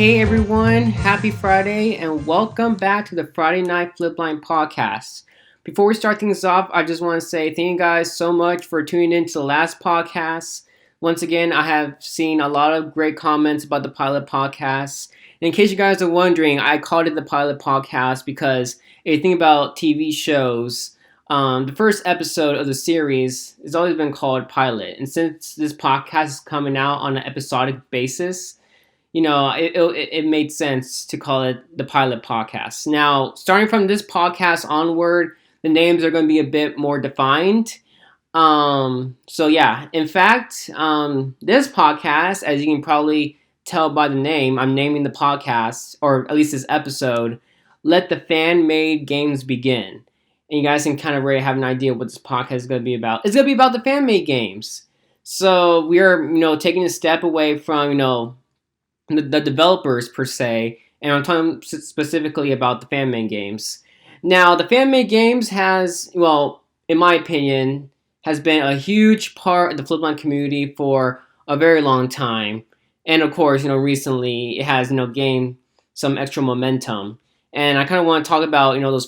Hey everyone, happy Friday and welcome back to the Friday Night Flipline Podcast. Before we start things off, I just want to say thank you guys so much for tuning in to the last podcast. Once again, I have seen a lot of great comments about the pilot podcast. And in case you guys are wondering, I called it the pilot podcast because if you think about TV shows, the first episode of the series has always been called pilot. And since this podcast is coming out on an episodic basis, it made sense to call it the pilot podcast. Now, starting from this podcast onward, the names are going to be a bit more defined. In fact, this podcast, as you can probably tell by the name, I'm naming the podcast, or at least this episode, Let the Fan-Made Games Begin. And you guys can kind of already have an idea what this podcast is going to be about. It's going to be about the fan-made games. So we are, taking a step away from, the developers per se, and I'm talking specifically about the fan-made games. Now, the fan-made games in my opinion, has been a huge part of the Flipline community for a very long time. And of course, recently it has, gained some extra momentum. And I kind of want to talk about, those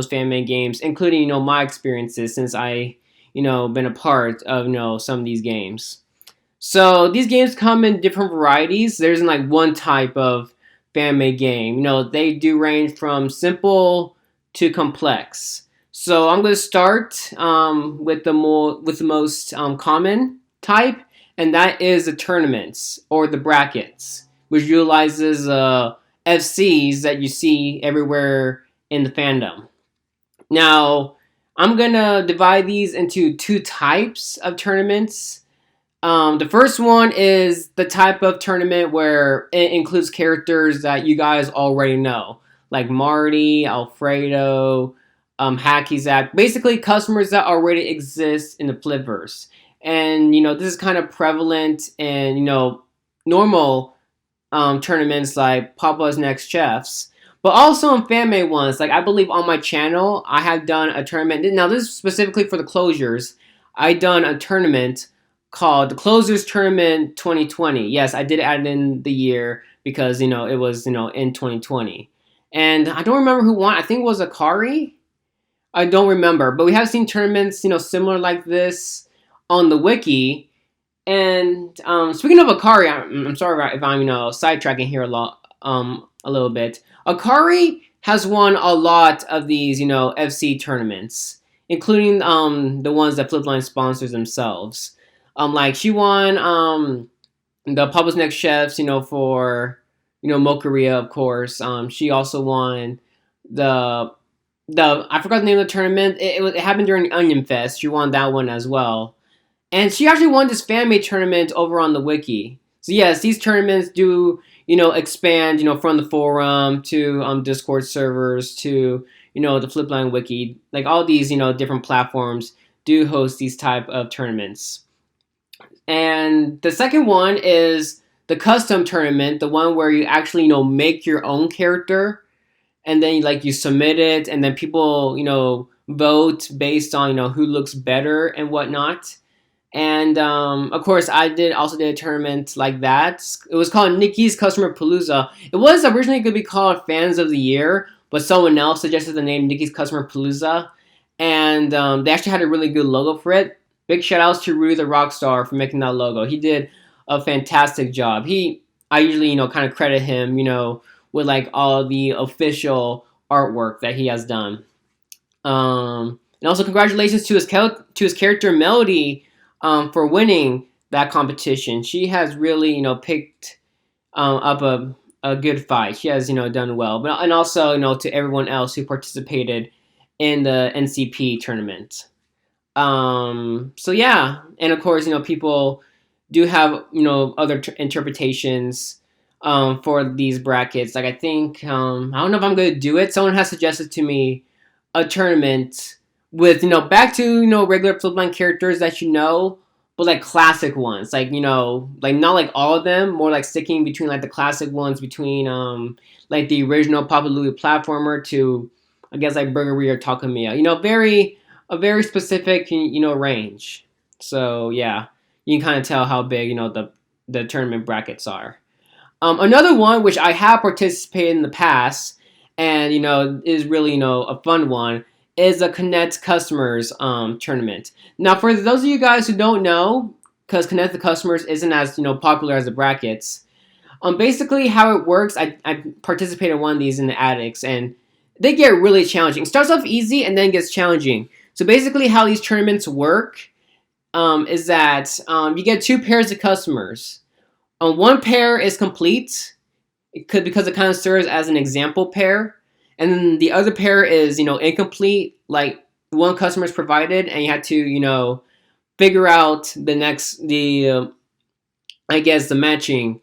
fan-made games, including, my experiences since I, been a part of, some of these games. So these games come in different varieties. There isn't like one type of fan-made game. They do range from simple to complex. So I'm going to start with the most common type, and that is the tournaments or the brackets, which utilizes FCs that you see everywhere in the fandom. Now, I'm going to divide these into two types of tournaments. The first one is the type of tournament where it includes characters that you guys already know, like Marty, Alfredo, Hacky Zack, basically customers that already exist in the Flipverse. And, this is kind of prevalent in, normal tournaments like Papa's Next Chefs, but also in fan-made ones. Like, I believe on my channel, I have done a tournament. Now, this is specifically for the closures. I done a tournament called the Closers Tournament 2020. Yes, I did add in the year because, it was, in 2020. And I don't remember who won. I think it was Akari. I don't remember. But we have seen tournaments, similar like this on the wiki. And speaking of Akari, I'm sorry if I'm, sidetracking here a little bit. Akari has won a lot of these, FC tournaments, including the ones that Flipline sponsors themselves. Like she won the Papa's Next Chefs, for Mocharia, of course. She also won the I forgot the name of the tournament. It happened during Onion Fest. She won that one as well, and she actually won this fan-made tournament over on the wiki. So yes, these tournaments do expand from the forum to Discord servers to the Flipline wiki. Like all these different platforms do host these type of tournaments. And the second one is the custom tournament, the one where you actually, make your own character, and then you submit it, and then people, vote based on, who looks better and whatnot. And of course, I also did a tournament like that. It was called Nikki's Customer Palooza. It was originally going to be called Fans of the Year, but someone else suggested the name Nikki's Customer Palooza, and they actually had a really good logo for it. Big shout outs to Rudy the Rockstar for making that logo. He did a fantastic job. I usually, kind of credit him, with all the official artwork that he has done. And also congratulations to his character Melody for winning that competition. She has really, picked up a good fight. She has, done well. And also, to everyone else who participated in the NCP tournament. And of course, people do have, other interpretations, for these brackets. Like, I think, I don't know if I'm going to do it. Someone has suggested to me a tournament with, back to, regular Flipline characters that but like classic ones. Like, not like all of them, more like sticking between like the classic ones between, like the original Papa Louie platformer to, I guess, like Burgeria or Takamiya. A very specific, range. So, yeah, you can kind of tell how big, the tournament brackets are. Another one which I have participated in the past, and is really a fun one, is a Connect Customers tournament. Now, for those of you guys who don't know, because Connect the Customers isn't as popular as the brackets. Basically how it works, I participated in one of these in the attics, and they get really challenging. It starts off easy and then gets challenging. So basically how these tournaments work is that you get two pairs of customers. One pair is complete, because it kind of serves as an example pair, and then the other pair is incomplete. Like one customer is provided, and you have to figure out the matching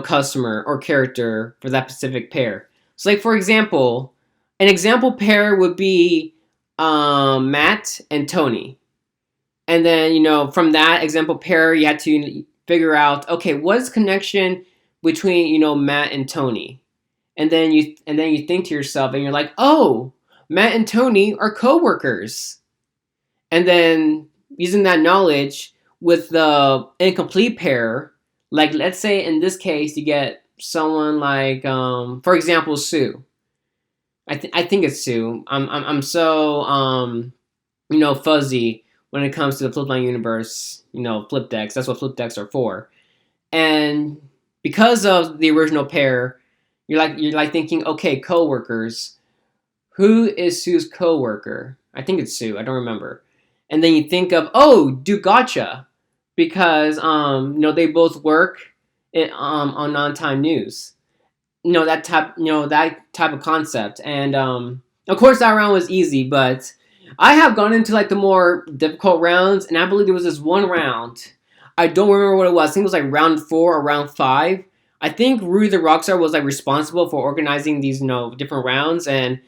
customer or character for that specific pair. So like for example, an example pair would be Matt and Tony. And then, from that example pair, you had to figure out, okay, what's the connection between, Matt and Tony? And then you think to yourself, and you're like, oh, Matt and Tony are coworkers. And then using that knowledge with the incomplete pair, like let's say in this case you get someone like, for example, Sue. I think it's Sue. I'm so fuzzy when it comes to the Flipline universe, flip decks. That's what flip decks are for. And because of the original pair, you're like thinking, okay, coworkers. Who is Sue's coworker? I think it's Sue. I don't remember. And then you think of, oh, do gotcha, because they both work on non-time news. That type of concept. And of course that round was easy, but I have gone into like the more difficult rounds, and I believe there was this one round. I don't remember what it was. I think it was like round 4 or round 5. I think Rudy the Rockstar was like responsible for organizing these different rounds, and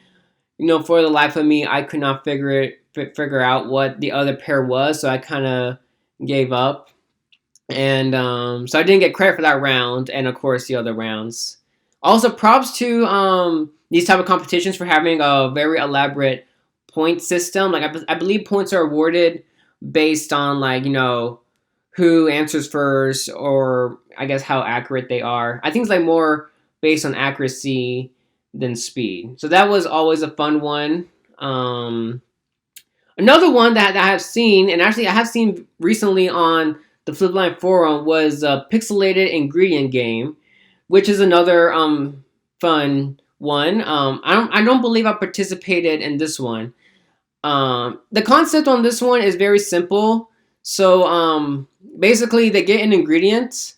for the life of me, I could not figure out what the other pair was, so I kind of gave up. And so I didn't get credit for that round, and of course the other rounds. Also, props to these type of competitions for having a very elaborate point system. Like I believe points are awarded based on like who answers first, or I guess how accurate they are. I think it's like more based on accuracy than speed. So that was always a fun one. Another one that I have seen, and actually I have seen recently on the Flipline forum, was a Pixelated ingredient game, which is another fun one. I don't believe I participated in this one. The concept on this one is very simple. So basically they get an ingredient,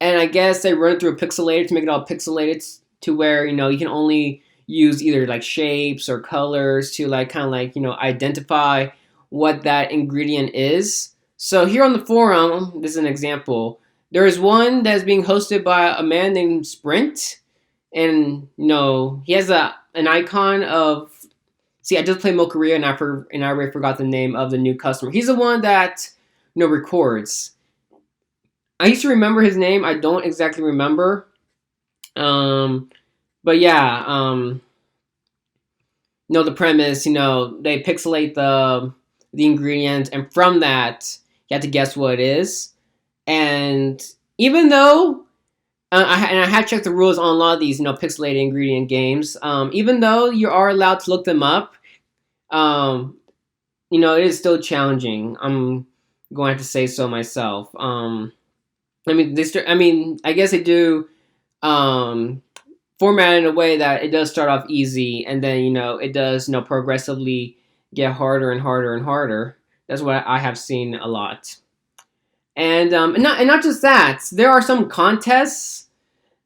and I guess they run it through a Pixelated to make it all pixelated to where you can only use either like shapes or colors to like kind of like identify what that ingredient is. So here on the forum, this is an example. There is one that's being hosted by a man named Sprint, and he has an icon of. See, I just played Mocharia, and I already forgot the name of the new customer. He's the one that records. I used to remember his name. I don't exactly remember. But yeah, the premise. They pixelate the ingredient, and from that, you have to guess what it is. And even though I have checked the rules on a lot of these, pixelated ingredient games. Even though you are allowed to look them up, it is still challenging. I'm going to have to say so myself. I guess they do format in a way that it does start off easy, and then it does progressively get harder and harder and harder. That's what I have seen a lot. And not just that, there are some contests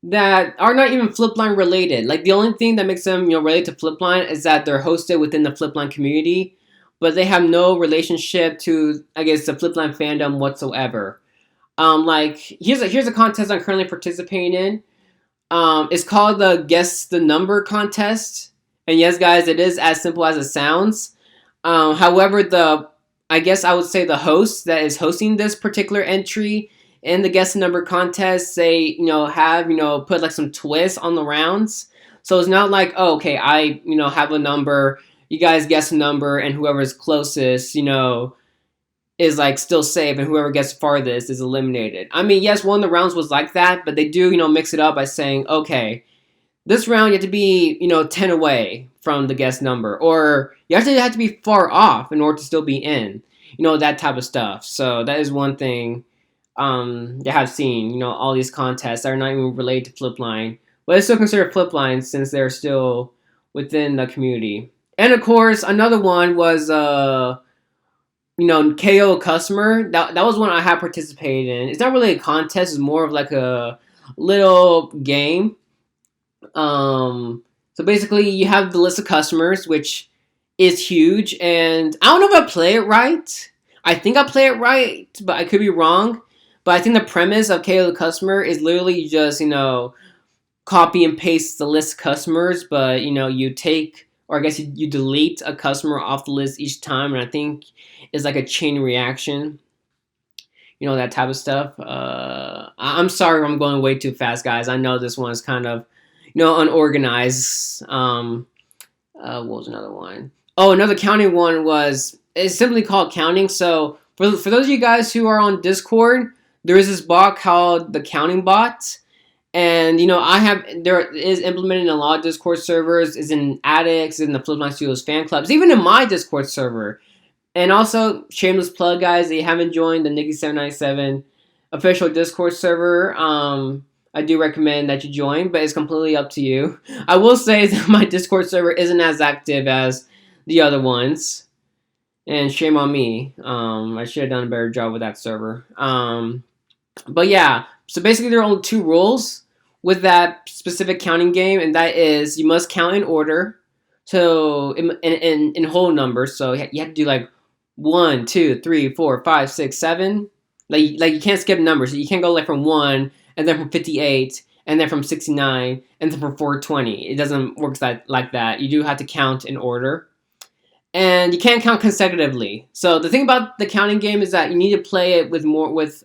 that are not even Flipline related. Like the only thing that makes them related to Flipline is that they're hosted within the Flipline community, but they have no relationship to, I guess, the Flipline fandom whatsoever. Like here's a contest I'm currently participating in. It's called the Guess the Number contest, and yes, guys, it is as simple as it sounds. However, I guess I would say the host that is hosting this particular entry in the Guess the Number contest, they have put like some twists on the rounds. So it's not like, oh, okay, I have a number, you guys guess a number, and whoever's closest is like still safe, and whoever gets farthest is eliminated. I mean, yes, one of the rounds was like that, but they do, mix it up by saying, okay, this round you have to be, 10 away from the guest number, or you actually have to be far off in order to still be in, that type of stuff. So that is one thing they have seen, all these contests that are not even related to Flipline, but it's still considered Flipline since they're still within the community. And of course, another one was KO customer. That was one I had participated in. It's not really a contest; it's more of like a little game. So basically, you have the list of customers, which is huge, and I don't know if I play it right. I think I play it right, but I could be wrong. But I think the premise of KO the customer is literally just copy and paste the list of customers, but you take, or I guess you delete a customer off the list each time, and I think it's like a chain reaction, that type of stuff. I'm sorry if I'm going way too fast, guys. I know this one's kind of unorganized. What was another one? Oh, another counting one it's simply called counting. So for those of you guys who are on Discord, there is this bot called the counting bot. And, there is implemented in a lot of Discord servers, is in Addicts, in the Flipline Studios fan clubs, even in my Discord server. And also, shameless plug, guys, if you haven't joined the Nikki797 official Discord server, I do recommend that you join, but it's completely up to you. I will say that my Discord server isn't as active as the other ones, and shame on me. I should have done a better job with that server. But yeah, so basically there are only two rules with that specific counting game, and that is you must count in order, so in whole numbers. So you have to do like 1, 2, 3, 4, 5, 6, 7. Like you can't skip numbers. So you can't go like from 1 and then from 58 and then from 69 and then from 420. It doesn't work like that. You do have to count in order. And you can't count consecutively. So the thing about the counting game is that you need to play it with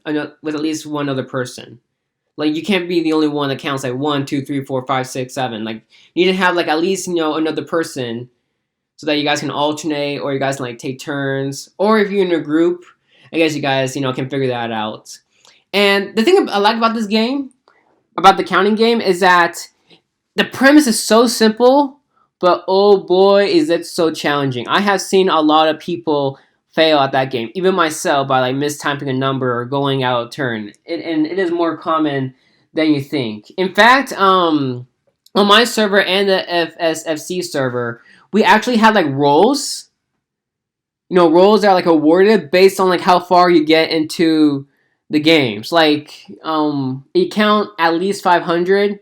at least one other person. Like you can't be the only one that counts like 1, 2, 3, 4, 5, 6, 7. Like you need to have like at least another person so that you guys can alternate, or you guys can like take turns, or if you're in a group, I guess you guys can figure that out. And the thing I like about this game, about the counting game, is that the premise is so simple. But oh boy, is it so challenging. I have seen a lot of people fail at that game, even myself, by like mistyping a number or going out of turn. And it is more common than you think. In fact, on my server and the FSFC server, we actually had like roles. Roles that are like awarded based on like how far you get into the games. Like, you count at least 500.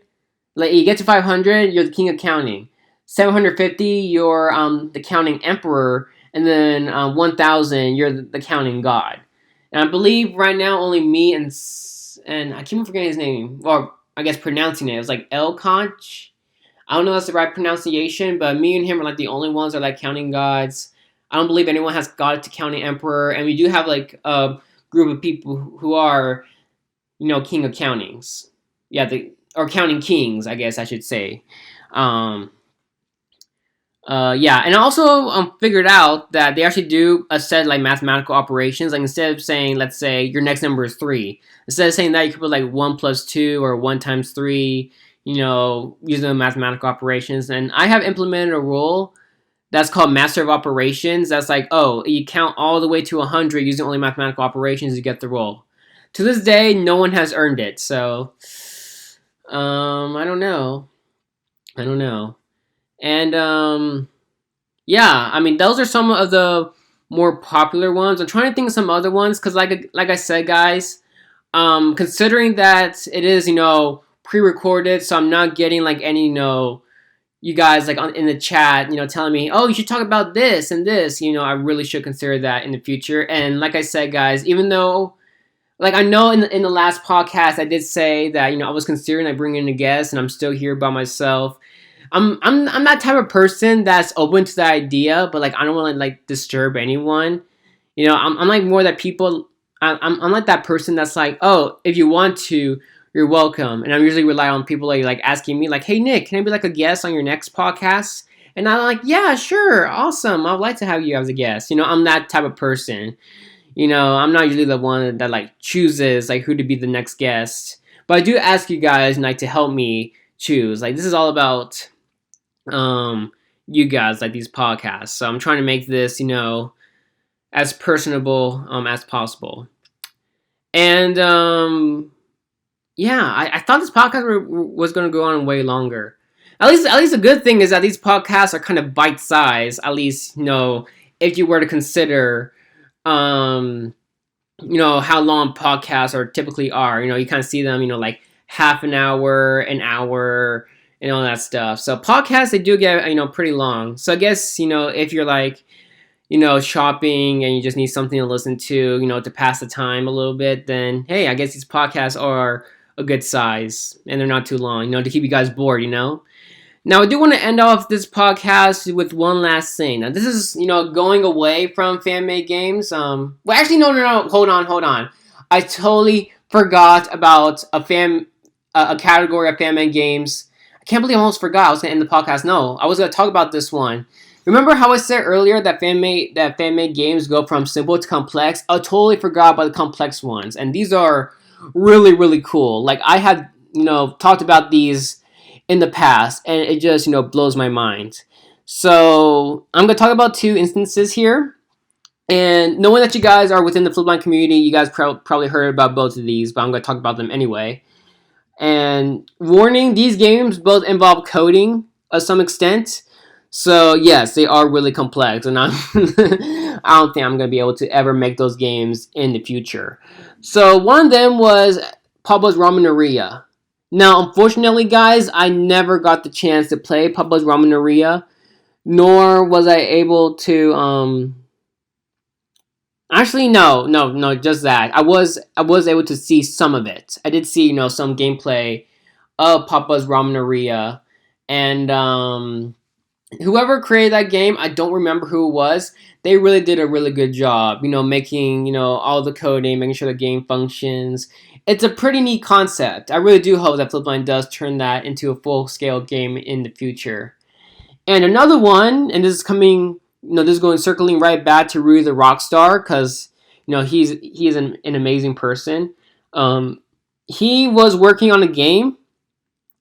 Like you get to 500, you're the king of counting. 750, you're the counting emperor, and then 1,000, you're the counting god. And I believe right now only me and I keep forgetting his name, or I guess pronouncing it. It was like El Conch. I don't know if that's the right pronunciation, but me and him are like the only ones that are like counting gods. I don't believe anyone has got it to counting emperor, and we do have like a group of people who are, king of countings. Yeah, or counting kings, I guess I should say. And I also figured out that they actually do a set like mathematical operations. Like instead of saying, let's say your next number is 3, instead of saying that, you could put like 1 plus 2 or 1 times 3. Using the mathematical operations. And I have implemented a rule that's called Master of Operations. That's like, you count all the way to 100 using only mathematical operations, you get the roll. To this day, no one has earned it. So, I don't know. And, yeah, I mean, those are some of the more popular ones. I'm trying to think of some other ones, because like I said, guys, considering that it is, pre-recorded, so I'm not getting like any, you guys like in the chat, telling me, oh, you should talk about this and this, I really should consider that in the future. And like I said, guys, even though, like I know in the last podcast I did say that, I was considering like bringing in a guest, and I'm still here by myself. I'm that type of person that's open to the idea, but like I don't want to like disturb anyone. I'm like more that people. I'm like that person that's like, oh, if you want to, you're welcome. And I usually rely on people like asking me like, hey Nick, can I be like a guest on your next podcast? And I'm like, yeah, sure, awesome. I'd like to have you as a guest. I'm that type of person. I'm not usually the one that like chooses like who to be the next guest, but I do ask you guys like to help me choose. Like this is all about you guys, like these podcasts. So I'm trying to make this, as personable as possible. And yeah, I thought this podcast was going to go on way longer. At least a good thing is that these podcasts are kind of bite sized. At least if you were to consider how long podcasts are typically are. You kind of see them, like half an hour, and all that stuff. So podcasts, they do get, pretty long. So I guess, if you're like, shopping and you just need something to listen to pass the time a little bit, then hey, I guess these podcasts are a good size and they're not too long, to keep you guys bored. Now, I do want to end off this podcast with one last thing. Now, this is, going away from fan-made games. Well, actually, no. Hold on. I totally forgot about a category of fan-made games. I can't believe I almost forgot. I was going to end the podcast. No, I was going to talk about this one. Remember how I said earlier that fan-made games go from simple to complex? I totally forgot about the complex ones. And these are really, really cool. Like, I had, talked about these in the past, and it just, blows my mind. So I'm going to talk about 2 instances here. And knowing that you guys are within the Flipline community, you guys probably heard about both of these, but I'm going to talk about them anyway. And warning, these games both involve coding to some extent. So yes, they are really complex, and I don't think I'm going to be able to ever make those games in the future. So one of them was Pablo's Rameneria. Now, unfortunately, guys, I never got the chance to play Pablo's Rameneria, nor was I able to, actually, no, just that. I was able to see some of it. I did see, some gameplay of Papa's Rameneria, and, whoever created that game, I don't remember who it was. They really did a really good job, making, all the coding, making sure the game functions. It's a pretty neat concept. I really do hope that Flipline does turn that into a full-scale game in the future. And another one, and this is coming, this is going circling right back to Rui the Rockstar, because, he is an amazing person. He was working on a game.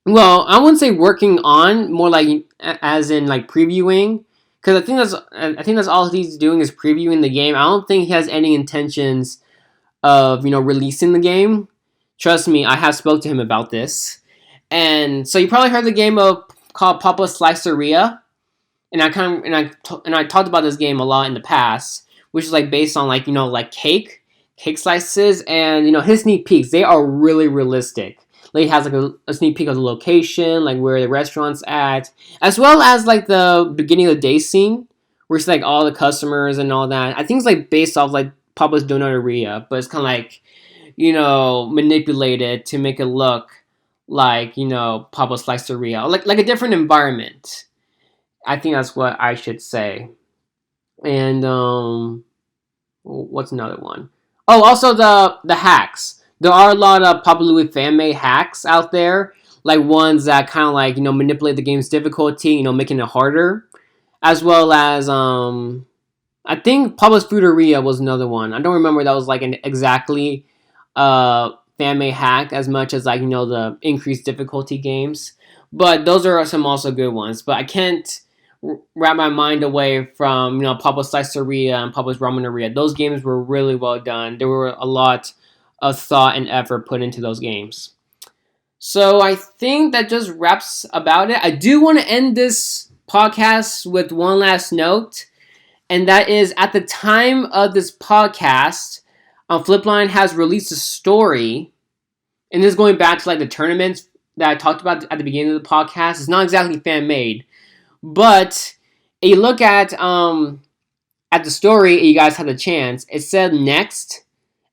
Well, I wouldn't say working on, more like as in like previewing, because I think that's all he's doing is previewing the game. I don't think he has any intentions of releasing the game. Trust me, I have spoke to him about this, and so you probably heard the game called Papa Sliceria, and I talked about this game a lot in the past, which is like based on like like cake slices, and his sneak peeks, they are really realistic. Like it has like a sneak peek of the location, like where the restaurant's at, as well as like the beginning of the day scene, where it's like all the customers and all that. I think it's like based off like Papa's Donateria, but it's kind of like manipulated to make it look like Papa's Sliceria, like a different environment. I think that's what I should say. And what's another one? Oh, also the hacks. There are a lot of popularly fan-made hacks out there, like ones that kind of like manipulate the game's difficulty, making it harder, as well as I think Pablo's Fruiteria was another one. I don't remember that was like an exactly fan-made hack as much as like the increased difficulty games, but those are some also good ones. But I can't wrap my mind away from Pablo's Sliceria and Pablo's Rameneria. Those games were really well done. There were a lot of thought and effort put into those games. So I think that just wraps about it. I do want to end this podcast with one last note, and that is at the time of this podcast, Flipline has released a story, and this is going back to like the tournaments that I talked about at the beginning of the podcast. It's not exactly fan made, but if you look at the story, you guys had the chance. It said next,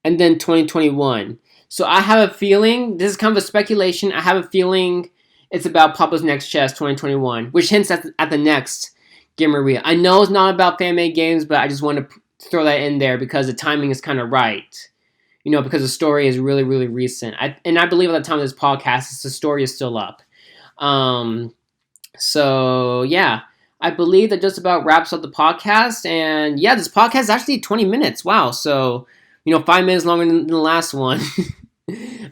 and then 2021. So I have a feeling, this is kind of a speculation, I have a feeling it's about Papa's Next Chess 2021, which hints at the next Gameria. I know it's not about fan-made games, but I just want to throw that in there because the timing is kind of right. Because the story is really, really recent. And I believe at the time of this podcast, the story is still up. So, yeah. I believe that just about wraps up the podcast. And yeah, this podcast is actually 20 minutes. Wow. So, 5 minutes longer than the last one.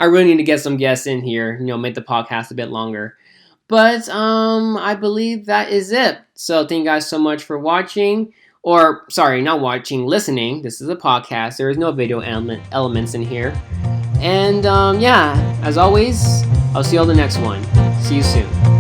I really need to get some guests in here, make the podcast a bit longer. But I believe that is it. So thank you guys so much for watching. Or, sorry, not watching, listening. This is a podcast. There is no video elements in here. And yeah, as always, I'll see you on the next one. See you soon.